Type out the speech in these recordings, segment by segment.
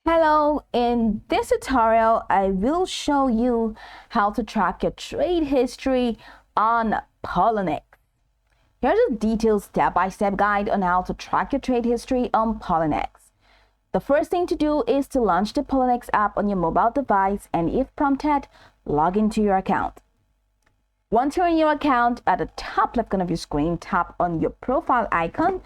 Hello, in this tutorial, I will show you how to track your trade history on Poloniex. Here's a detailed step-by-step guide on how to track your trade history on Poloniex. The first thing to do is to launch the Poloniex app on your mobile device and, if prompted, log into your account. Once you're in your account, at the top left corner of your screen, tap on your profile icon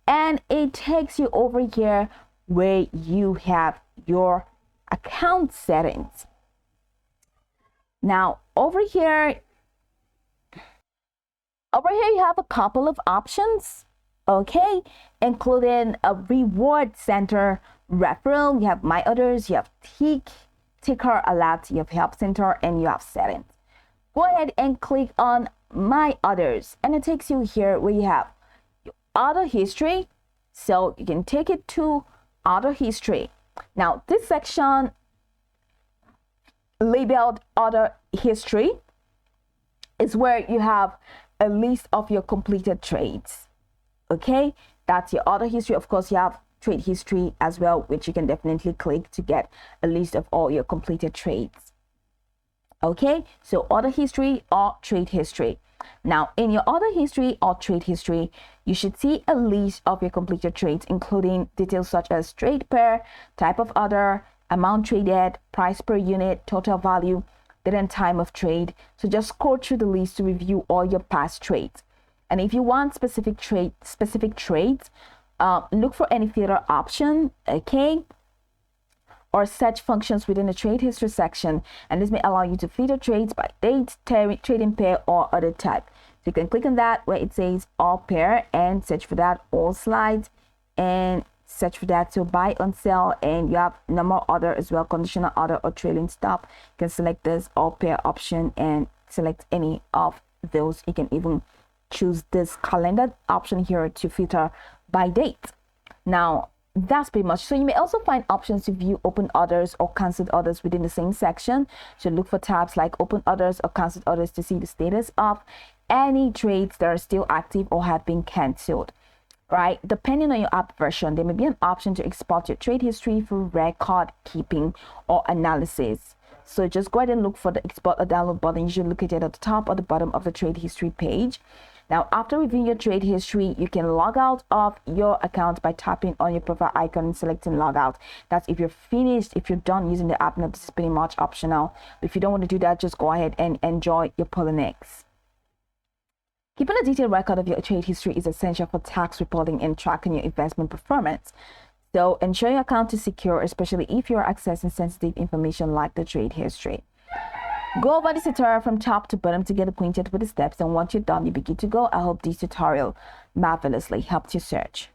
and it takes you over here where you have your account settings. Now over here you have a couple of options, okay, including a reward center referral. You have my others, you have ticker alert, you have help center, and you have settings. Go ahead and click on my others and it takes you here where you have your auto history, so you can take it to auto history. Now this section labeled auto history is where you have a list of your completed trades. Okay, that's your auto history. Of course, you have trade history as well, which you can definitely click to get a list of all your completed trades. Okay, so auto history or trade history. Now in your order history or trade history, you should see a list of your completed trades, including details such as trade pair, type of order, amount traded, price per unit, total value, date and time of trade. So just scroll through the list to review all your past trades. And if you want specific trades, look for any filter option, okay, or search functions within the trade history section, and this may allow you to filter trades by date, trading pair, or other type. So you can click on that where it says all pair and search for that, all slides, and search for that. So buy on sell, and you have normal order as well, conditional order or trailing stop. You can select this all pair option and select any of those. You can even choose this calendar option here to filter by date. Now that's pretty much. So you may also find options to view open orders or canceled orders within the same section. So look for tabs like open orders or canceled orders to see the status of any trades that are still active or have been canceled. Right, depending on your app version, there may be an option to export your trade history for record keeping or analysis. So just go ahead and look for the export or download button, usually located at the top or the bottom of the trade history page. Now, after reviewing your trade history, you can log out of your account by tapping on your profile icon and selecting log out. That's if you're finished, if you're done using the app. Now, this is pretty much optional. If you don't want to do that, just go ahead and enjoy your Poloniex. Keeping a detailed record of your trade history is essential for tax reporting and tracking your investment performance. So ensure your account is secure, especially if you're accessing sensitive information like the trade history. Go over this tutorial from top to bottom to get acquainted with the steps, and once you're done, you'll be good to go. I hope this tutorial marvelously helped you search.